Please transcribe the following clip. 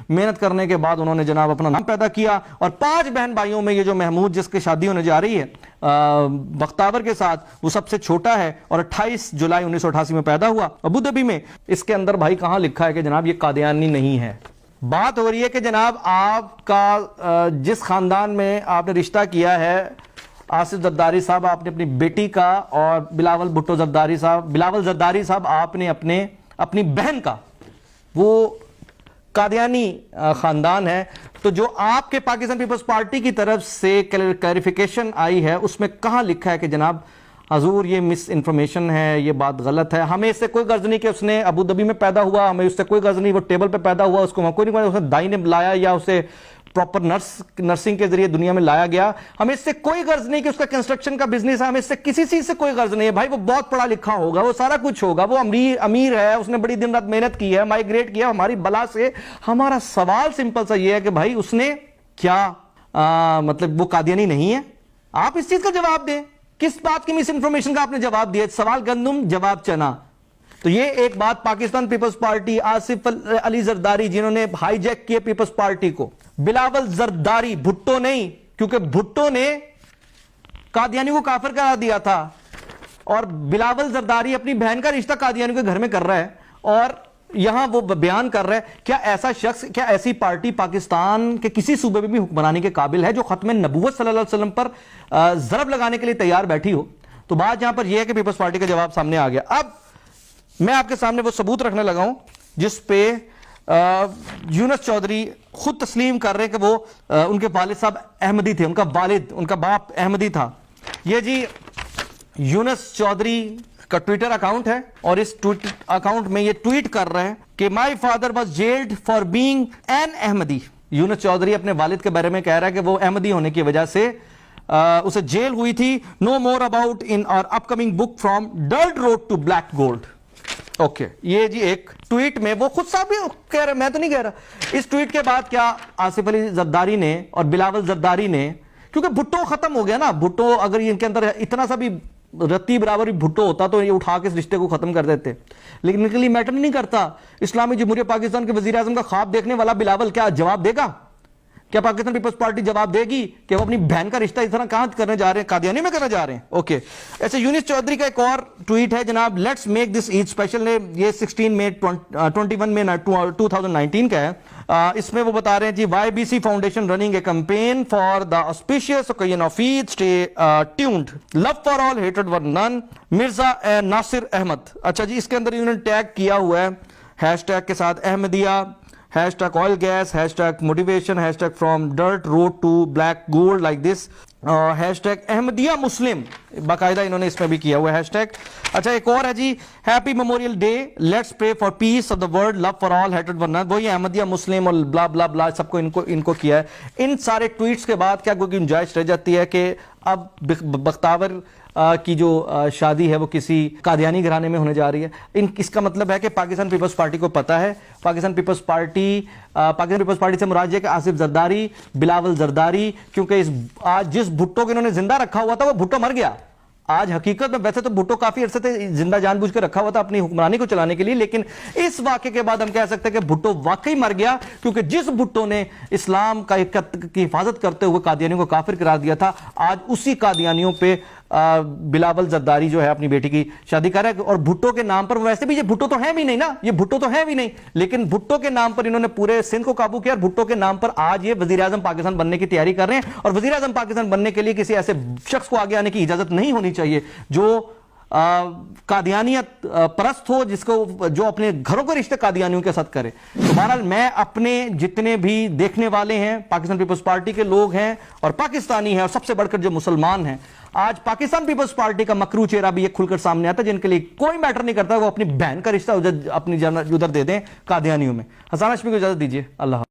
محنت کرنے کے بعد انہوں نے جناب اپنا نام پیدا کیا، اور 5 بہن بھائیوں میں یہ جو محمود جس کی شادی ہونے جا رہی ہے بختاور کے ساتھ، وہ سب سے چھوٹا ہے اور 28 جولائی 1988 میں پیدا ہوا ابو دھابی میں۔ اس کے اندر بھائی کہاں لکھا ہے کہ جناب یہ قادیانی نہیں ہے؟ بات ہو رہی ہے کہ جناب آپ کا جس خاندان میں آپ نے رشتہ کیا ہے آصف زرداری صاحب، آپ نے اپنی بیٹی کا، اور بلاول زرداری صاحب آپ نے اپنی بہن کا، وہ قادیانی خاندان ہے۔ تو جو آپ کے پاکستان پیپلز پارٹی کی طرف سے کلیریفیکیشن آئی ہے اس میں کہاں لکھا ہے کہ جناب حضور یہ مس انفارمیشن ہے، یہ بات غلط ہے؟ ہمیں اس سے کوئی غرض نہیں کہ اس نے ابو دھابی میں پیدا ہوا، ہمیں اس سے کوئی غرض نہیں وہ ٹیبل پہ پیدا ہوا، اس کو کوئی نہیں، اس نے دائی نے لایا یا اسے پراپر نرسنگ کے ذریعے دنیا میں لایا گیا۔ ہمیں اس سے کوئی غرض نہیں کہ اس کا کنسٹرکشن کا بزنس ہے، ہمیں اس سے کسی چیز سے کوئی غرض نہیں ہے۔ بھائی وہ بہت پڑھا لکھا ہوگا، وہ سارا کچھ ہوگا، وہ امیر ہے، اس نے بڑی دن رات محنت کی ہے، مائگریٹ کیا ہماری بلا سے۔ ہمارا سوال سمپل سا یہ ہے کہ بھائی اس نے کیا مطلب وہ قادیانی نہیں ہے؟ آپ اس چیز کا جواب دیں۔ کس بات کی مس انفارمیشن کا آپ نے جواب دیا؟ سوال گندم جواب چنا۔ تو یہ ایک بات پاکستان پیپلز پارٹی، آصف علی زرداری جنہوں نے ہائی جیک کیا پیپلز پارٹی کو، بلاول زرداری، بھٹو نہیں، کیونکہ بھٹو نے قادیانی کو کافر قرار دیا تھا، اور بلاول زرداری اپنی بہن کا رشتہ قادیانی کے گھر میں کر رہا ہے، اور یہاں وہ بیان کر رہا ہے کیا ایسا شخص، کیا ایسی پارٹی پاکستان کے کسی صوبے میں بھی حکمرانی کے قابل ہے جو ختم نبوت صلی اللہ علیہ وسلم پر ضرب لگانے کے لیے تیار بیٹھی ہو؟ تو بات یہاں پر یہ ہے کہ پیپلز پارٹی کا جواب سامنے آ گیا۔ اب میں آپ کے سامنے وہ ثبوت رکھنے لگا ہوں جس پہ یونس چودھری خود تسلیم کر رہے ہیں کہ وہ ان کے والد صاحب احمدی تھے، ان کا باپ احمدی تھا۔ یہ جی یونس چودھری کا ٹویٹر اکاؤنٹ ہے، اور اس ٹویٹر اکاؤنٹ میں یہ ٹویٹ کر رہے ہیں کہ my father was jailed for being an Ahmadi. Younus Chaudhry اپنے والد کے بارے میں کہہ رہا ہے کہ وہ احمدی ہونے کی وجہ سے اسے جیل ہوئی تھی۔ نو مور about on our upcoming book from dirt road to black gold. Okay, یہ جی ایک ٹویٹ میں وہ خود صاحب بھی کہہ رہے، میں تو نہیں کہہ رہا۔ اس ٹویٹ کے بعد کیا آصف علی زرداری نے اور بلاول زرداری نے، کیونکہ بھٹو ختم ہو گیا نا، بھٹو اگر ان کے اندر اتنا سا بھی رتی برابر بھٹو ہوتا تو یہ اٹھا کے اس رشتے کو ختم کر دیتے، لیکن ان کے لیے میٹر نہیں کرتا۔ اسلامی جمہوریہ پاکستان کے وزیر اعظم کا خواب دیکھنے والا بلاول کیا جواب دے گا؟ کیا پاکستان پیپلز پارٹی جواب دے گی کہ وہ اپنی بہن کا رشتہ اس طرح کہاں کرنے جا رہے ہیں؟ قادیانی میں کرنے جا رہے ہیں؟ اوکے، ایسے یونس چودھری کا ایک اور ٹویٹ ہے جناب، let's make this Eid special, یہ 16 مئی 21 میں 2019 کا ہے۔ اس میں وہ بتا رہے ہیں جی Y B C foundation running a campaign for the auspicious occasion of Eid, stay tuned, love for all, ہیٹڈ فار نن، مرزا ناصر احمد۔ اچھا جی، اس کے اندر انہوں نے ٹیگ کیا ہوا ہے ہیش ٹیگ کے ساتھ Ahmadiyya, hashtag oil gas, hashtag motivation, hashtag from dirt road to black gold like this, hashtag Ahmadiyya Muslim, باقاعدہ انہوں نے اس میں بھی کیا ہوا ہے ہیش ٹیگ۔ اچھا ایک اور ہے جی، happy Memorial Day, let's pray for peace of the world, love for all, ہیٹڈ فار نن، وہی احمدیہ مسلم اور بلا بلا بلا سب کو ان کو کیا ہے۔ ان سارے ٹویٹس کے بعد کیا کوئی گنجائش رہ جاتی ہے کہ اب بختاور کی جو شادی ہے وہ کسی قادیانی گھرانے میں ہونے جا رہی ہے؟ اس کا مطلب ہے کہ پاکستان پیپلز پارٹی کو پتا ہے، پاکستان پیپلز پارٹی سے مراد یہ کہ آصف زرداری، بلاول زرداری، کیونکہ آج جس بھٹو کو انہوں نے زندہ رکھا ہوا تھا وہ بھٹو مر گیا۔ آج حقیقت میں ویسے تو بھٹو کافی عرصے سے زندہ جان بوجھ کے رکھا ہوا تھا اپنی حکمرانی کو چلانے کے لیے، لیکن اس واقعے کے بعد ہم کہہ سکتے ہیں کہ بھٹو واقعی مر گیا، کیونکہ جس بھٹو نے اسلام کی حفاظت کرتے ہوئے قادیانیوں کو کافر قرار دیا تھا، آج اسی قادیانیوں پہ بلاول زرداری جو ہے اپنی بیٹی کی شادی کر رہا ہے۔ اور بھٹو کے نام پر، ویسے بھی یہ بھٹو تو ہے بھی نہیں نا، یہ بھٹو تو ہے بھی نہیں، لیکن بھٹو کے نام پر انہوں نے پورے سندھ کو قابو کیا، اور بھٹو کے نام پر آج یہ وزیر اعظم پاکستان بننے کی تیاری کر رہے ہیں۔ اور وزیر اعظم پاکستان بننے کے لیے کسی ایسے شخص کو آگے آنے کی اجازت نہیں ہونی چاہیے جو قادیانیت پرست ہو، جو اپنے گھروں کے رشتے قادیانیوں کے ساتھ کرے۔ تو بہرحال میں اپنے جتنے بھی دیکھنے والے ہیں، پاکستان پیپلز پارٹی کے لوگ ہیں اور پاکستانی ہیں، اور سب سے بڑھ کر جو مسلمان ہیں، آج پاکستان پیپلز پارٹی کا مکروہ چہرہ بھی یہ کھل کر سامنے آتا ہے، جن کے لیے کوئی میٹر نہیں کرتا وہ اپنی بہن کا رشتہ اپنی ادھر دے دیں قادیانیوں میں۔ حسان ہاشمی کو اجازت دیجیے، اللہ حافظ۔